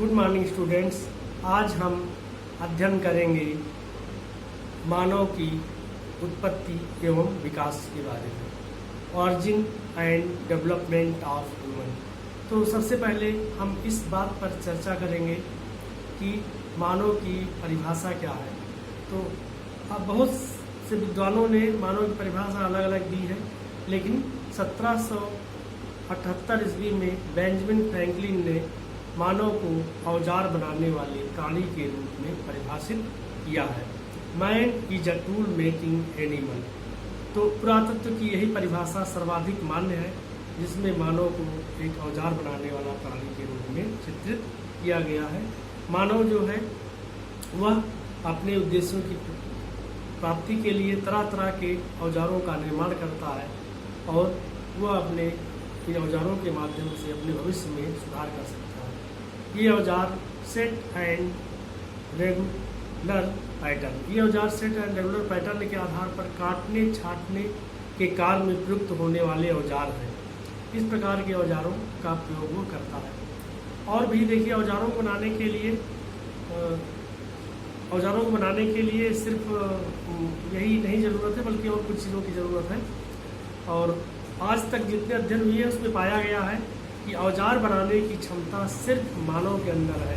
Good morning students. आज हम अध्ययन करेंगे मानव की उत्पत्ति एवं विकास के बारे में, origin and development of human. तो सबसे पहले हम इस बात पर चर्चा करेंगे कि मानव की परिभाषा क्या है। तो अब बहुत से विद्वानों ने मानव की परिभाषा अलग अलग दी है, लेकिन 1778 ईस्वी में बेंजामिन फ्रैंकलिन ने मानव को औजार बनाने वाले प्राणी के रूप में परिभाषित किया है। Man is a tool making animal. तो पुरातत्व की यही परिभाषा सर्वाधिक मान्य है, जिसमें मानव को एक औजार बनाने वाला प्राणी के रूप में चित्रित किया गया है। मानव जो है वह अपने उद्देश्यों की प्राप्ति के लिए तरह तरह के औजारों का निर्माण करता है और वह अपने इन औजारों के माध्यम से अपने भविष्य में सुधार कर सकता है। ये औजार सेट एंड रेगुलर पैटर्न, ये औजार सेट एंड रेगुलर पैटर्न के आधार पर काटने छाटने के कार्य में प्रयुक्त होने वाले औजार हैं। इस प्रकार के औजारों का प्रयोग वो करता है। और भी देखिए, औजारों को बनाने के लिए सिर्फ यही नहीं ज़रूरत है, बल्कि और कुछ चीज़ों की ज़रूरत है। और आज तक जितने अध्ययन हुए हैं उसमें पाया गया है कि औजार बनाने की क्षमता सिर्फ मानव के अंदर है,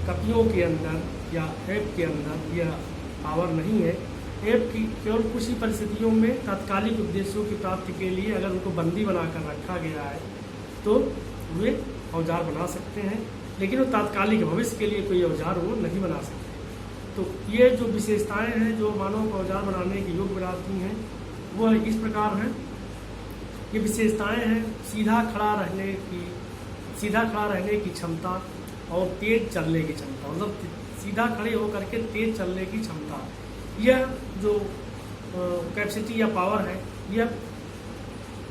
कपियों के अंदर या एप के अंदर यह पावर नहीं है। एप की केवल कुछ ही परिस्थितियों में तात्कालिक उद्देश्यों की प्राप्ति के लिए अगर उनको बंदी बनाकर रखा गया है तो वे औजार बना सकते हैं, लेकिन वो तात्कालिक भविष्य के लिए कोई औजार वो नहीं बना सकते। तो ये जो विशेषताएं हैं जो मानव को औजार बनाने की योग्य बनाती हैं वह इस प्रकार हैं। ये विशेषताएं हैं सीधा खड़ा रहने की क्षमता और तेज चलने की क्षमता, मतलब सीधा खड़े होकर के तेज चलने की क्षमता। यह जो कैपेसिटी या पावर है यह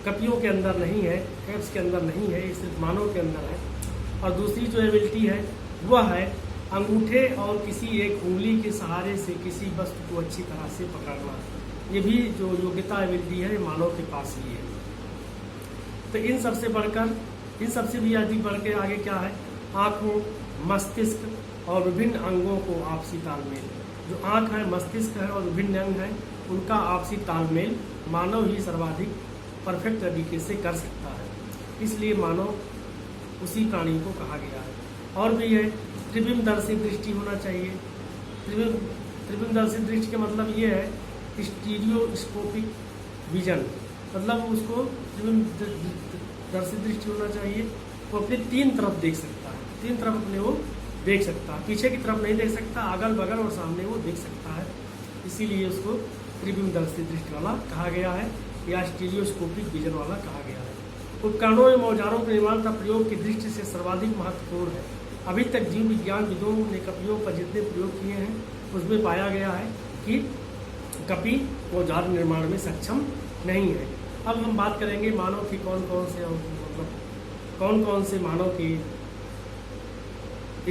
कपियों के अंदर नहीं है, एप्स के अंदर नहीं है, ये सिर्फ मानव के अंदर है। और दूसरी जो एबिलिटी है वह है अंगूठे और किसी एक उंगली के सहारे से किसी वस्तु को अच्छी तरह से पकड़ना। ये भी जो योग्यता एबिलिटी है मानव के पास ही है। तो इन सबसे भी अधिक बढ़ के आगे क्या है, आँखों, मस्तिष्क और विभिन्न अंगों को आपसी तालमेल। जो आँख है, मस्तिष्क है और विभिन्न अंग हैं, उनका आपसी तालमेल मानव ही सर्वाधिक परफेक्ट तरीके से कर सकता है। इसलिए मानव उसी प्राणी को कहा गया है। और भी है, त्रिबिंबदर्शी दृष्टि होना चाहिए। त्रिबिंबदर्शी दृष्टि का मतलब ये है स्टीरियोस्कोपिक विजन, मतलब उसको त्रिबिंबदर्शी दृष्टि होना चाहिए। वो अपने तीन तरफ देख सकता है, तीन तरफ अपने वो देख सकता है, पीछे की तरफ नहीं देख सकता, अगल बगल और सामने वो देख सकता है। इसीलिए उसको त्रिबिंबदर्शी दृष्टि वाला कहा गया है या स्टीरियोस्कोपिक विजन वाला कहा गया है। उपकरणों एवं औजारों के निर्माण का प्रयोग की दृष्टि से सर्वाधिक महत्वपूर्ण है। अभी तक जीव विज्ञान विदों ने कपियों पर जितने प्रयोग किए हैं उसमें पाया गया है कि कपि औजार निर्माण में सक्षम नहीं है। अब हम बात करेंगे मानव की कौन कौन से मानव की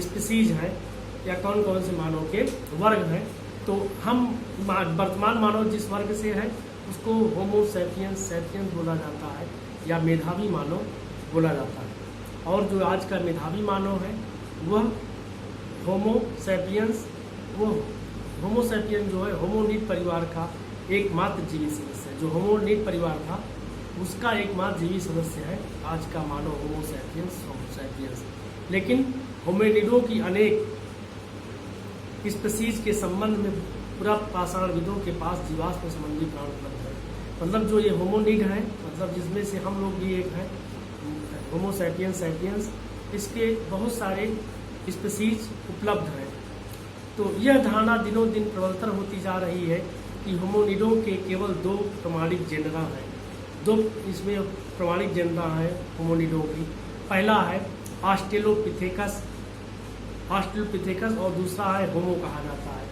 स्पीसीज हैं या कौन कौन से मानव के वर्ग हैं। तो हम वर्तमान मानव जिस वर्ग से है उसको होमो सैपियंस बोला जाता है या मेधावी मानव बोला जाता है। और जो आज का मेधावी मानव है वह होमो सैपियन जो है होमोनिड परिवार का एकमात्र जीवी सदस्य है। जो होमोनिड परिवार था उसका एकमात्र जीवी सदस्य है आज का मानव होमो सैपियंस। लेकिन होमिनिडों की अनेक स्पीसीज के संबंध में पुरापाषाणविदों के पास जीवाश्म संबंधी प्राण उपलब्ध है। मतलब जो ये होमोनिड है, मतलब जिसमें से हम लोग भी एक हैं, होमो सैपियंस, इसके बहुत सारे स्पीसीज उपलब्ध हैं। तो यह धारणा दिनों दिन प्रबलतर होती जा रही है कि होमोनिडों के केवल दो प्रमाणिक जेनरा हैं। दो इसमें प्रमाणिक जेनरा हैं होमोनिडों की। पहला है ऑस्ट्रेलोपिथेकस और दूसरा है होमो कहा जाता है।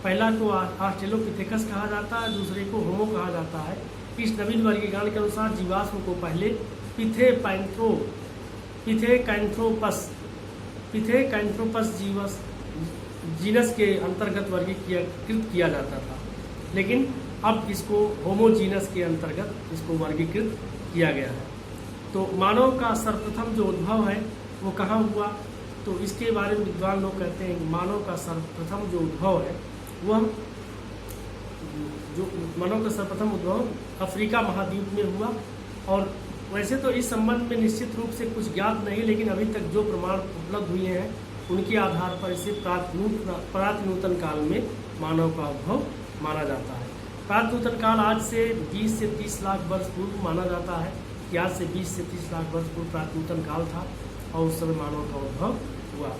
पहला को ऑस्ट्रेलोपिथेकस कहा जाता है, दूसरे को होमो कहा जाता है। इस नवीन वर्गीकरण के अनुसार जीवाश्म को पहले पिथेकैंथ्रोपस जीनस के अंतर्गत वर्गीकृत किया जाता था, लेकिन अब इसको होमोजीनस के अंतर्गत इसको वर्गीकृत किया गया है। तो मानव का सर्वप्रथम जो उद्भव है वो कहाँ हुआ, तो इसके बारे में विद्वान लोग कहते हैं कि मानव का सर्वप्रथम जो उद्भव है वह अफ्रीका महाद्वीप में हुआ। और वैसे तो इस संबंध में निश्चित रूप से कुछ ज्ञात नहीं, लेकिन अभी तक जो प्रमाण उपलब्ध हुए हैं उनके आधार पर इसे प्रातःनूतन काल में मानव का उद्भव माना जाता है। प्रातःनूतन काल आज से 20 से 30 लाख वर्ष पूर्व माना जाता है कि आज से 20 से 30 लाख वर्ष पूर्व प्रातःनूतन काल था और उस समय मानव का उद्भव हुआ।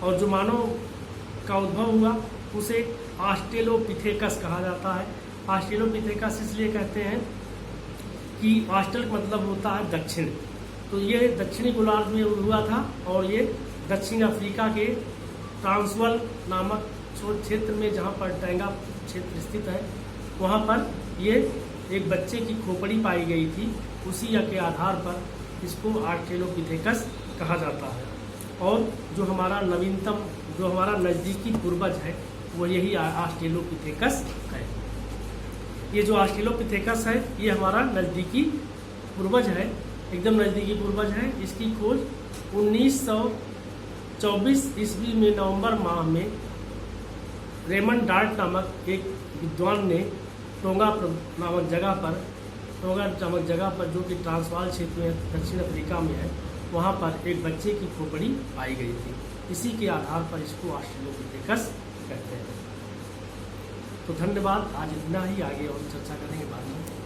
और जो मानव का उद्भव हुआ उसे ऑस्ट्रेलोपिथेकस कहा जाता है। ऑस्ट्रेलोपिथेकस इसलिए कहते हैं कि ऑस्ट्रल मतलब होता है दक्षिण, तो ये दक्षिणी गोलार्ध में हुआ था और ये दक्षिण अफ्रीका के ट्रांसवाल नामक क्षेत्र में, जहाँ पर टैंगा क्षेत्र स्थित है, वहाँ पर ये एक बच्चे की खोपड़ी पाई गई थी। उसी के आधार पर इसको ऑस्ट्रेलोपिथेकस कहा जाता है। और जो हमारा नवीनतम, जो हमारा नज़दीकी पूर्वज है वो यही ऑस्ट्रेलोपिथेकस है। ये जो ऑस्ट्रेलोपिथेकस है ये हमारा नज़दीकी पूर्वज है, एकदम नज़दीकी पूर्वज है। इसकी खोज 1924 ईस्वी में नवंबर माह में रेमंड डार्ट नामक एक विद्वान ने टोंगा नामक जगह पर जो कि ट्रांसवाल क्षेत्र में दक्षिण अफ्रीका में है, वहाँ पर एक बच्चे की खोपड़ी पाई गई थी। इसी के आधार पर इसको ऑस्ट्रेलोपिथेकस कहते हैं। तो धन्यवाद, आज इतना ही, आगे और चर्चा करेंगे बाद में।